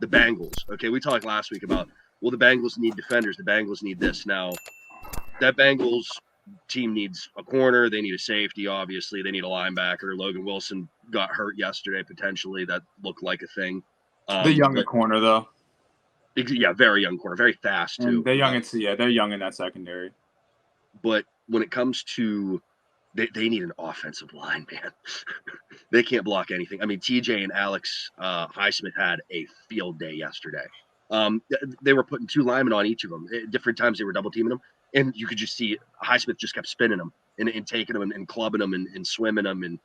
the Bengals. Okay, we talked last week about, well, the Bengals need defenders. The Bengals need this. Now, that Bengals team needs a corner. They need a safety, obviously. They need a linebacker. Logan Wilson got hurt yesterday, potentially. That looked like a thing. The younger corner, though. Yeah, very young corner. Very fast, too. And they're young, they're young in that secondary. But when it comes to they need an offensive line, man. They can't block anything. I mean, TJ and Alex Highsmith had a field day yesterday. They were putting 2 linemen on each of them. At different times they were double teaming them, and you could just see Highsmith just kept spinning them and taking them and clubbing them and swimming them and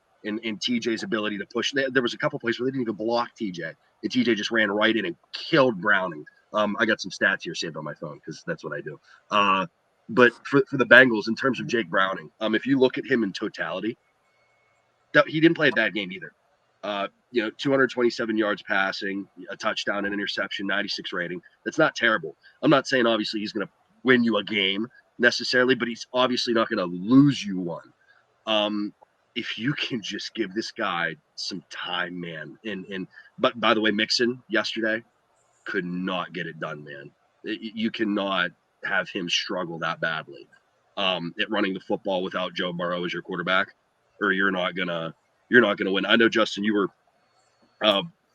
TJ's ability to push. There was a couple places where they didn't even block TJ, and TJ just ran right in and killed Browning. I got some stats here saved on my phone because that's what I do. But for the Bengals, in terms of Jake Browning, if you look at him in totality, he didn't play a bad game either. 227 yards passing, a touchdown, an interception, 96 rating. That's not terrible. I'm not saying obviously he's going to win you a game necessarily, but he's obviously not going to lose you one. If you can just give this guy some time, man. But by the way, Mixon yesterday could not get it done, man. You cannot have him struggle that badly at running the football without Joe Burrow as your quarterback, or you're not gonna win. I know, Justin, you were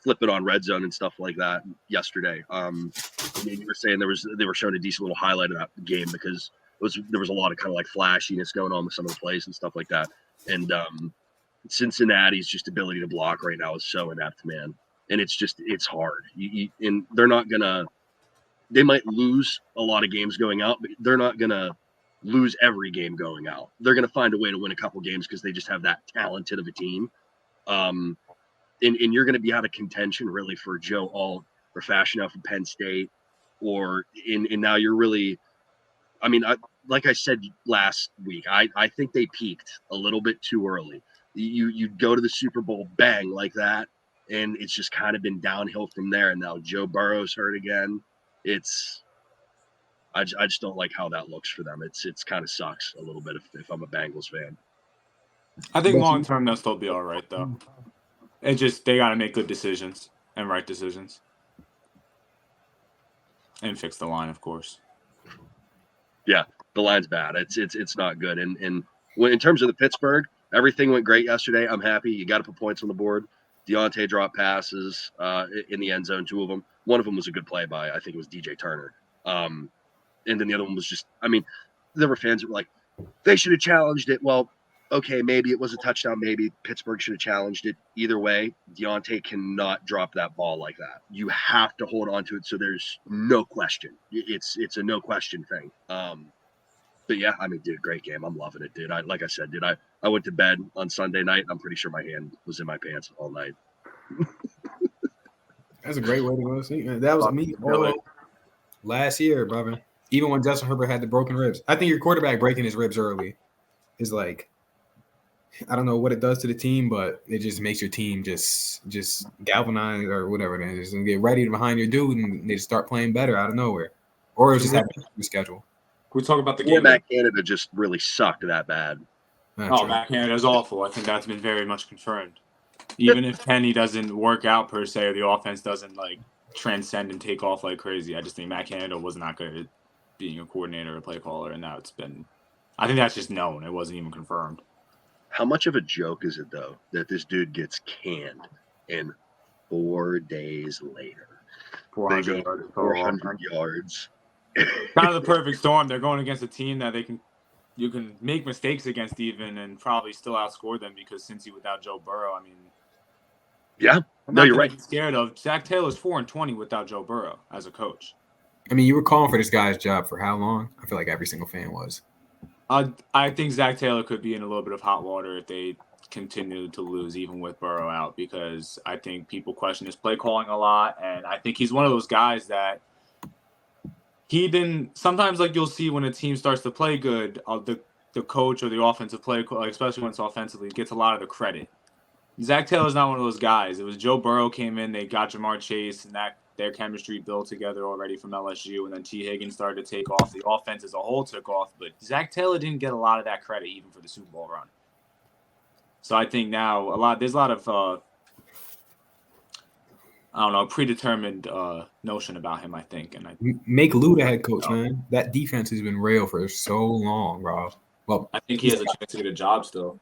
flipping on red zone and stuff like that yesterday. You were saying they were showing a decent little highlight of that game because there was a lot of kind of like flashiness going on with some of the plays and stuff like that. And Cincinnati's just ability to block right now is so inept, man. And it's hard. And they're not gonna. They might lose a lot of games going out, but they're not going to lose every game going out. They're going to find a way to win a couple games because they just have that talented of a team. And you're going to be out of contention really for Joe Alt or Fashionow from Penn State, or now you're really, I mean, like I said last week, I think they peaked a little bit too early. You go to the Super Bowl, bang, like that, and it's just kind of been downhill from there. And now Joe Burrow's hurt again. I just don't like how that looks for them. It's kind of sucks a little bit if I'm a Bengals fan. I think long term they'll still be all right though. It just they got to make good decisions and right decisions, and fix the line, of course. Yeah, the line's bad. It's not good. And when in terms of the Pittsburgh, everything went great yesterday. I'm happy. You got to put points on the board. Deontay dropped passes in the end zone, 2 of them. One of them was a good play by, I think it was DJ Turner. And then the other one was just, I mean, there were fans that were like, they should have challenged it. Well, okay, maybe it was a touchdown. Maybe Pittsburgh should have challenged it. Either way, Deontay cannot drop that ball like that. You have to hold on to it so there's no question. It's a no question thing. But yeah, I mean, dude, great game. I'm loving it, dude. Like I said, dude, I went to bed on Sunday night. I'm pretty sure my hand was in my pants all night. That's a great way to go to sleep. That was me last year, brother. Even when Justin Herbert had the broken ribs. I think your quarterback breaking his ribs early is like, I don't know what it does to the team, but it just makes your team just galvanize or whatever it is and get ready behind your dude and they just start playing better out of nowhere. Or it's just having a schedule. Can we talk about the game? Matt Canada just really sucked that bad. Matt Canada's awful. I think that's been very much confirmed. Even if Kenny doesn't work out per se, or the offense doesn't like transcend and take off like crazy, I just think Matt Canada was not good at being a coordinator or a play caller, and now I think that's just known. It wasn't even confirmed. How much of a joke is it though that this dude gets canned and 4 days later 400 yards? Kind of the perfect storm. They're going against a team that you can make mistakes against even and probably still outscore them because Cincy without Joe Burrow, I mean, yeah, no, you're right. Scared of Zach Taylor's 4-20 without Joe Burrow as a coach. I mean, you were calling for this guy's job for how long? I feel like every single fan was. I think Zach Taylor could be in a little bit of hot water if they continue to lose, even with Burrow out, because I think people question his play calling a lot, and I think he's one of those guys that sometimes like you'll see when a team starts to play good, the coach or the offensive play, especially when it's offensively, gets a lot of the credit. Zach Taylor's not one of those guys. It was Joe Burrow came in, they got Jamar Chase, and their chemistry built together already from LSU, and then T. Higgins started to take off. The offense as a whole took off, but Zach Taylor didn't get a lot of that credit even for the Super Bowl run. So I think now there's a lot of I don't know, predetermined notion about him, I think. And Make Lou the head coach, man. That defense has been real for so long, bro. Well, I think he has a chance to get a job still.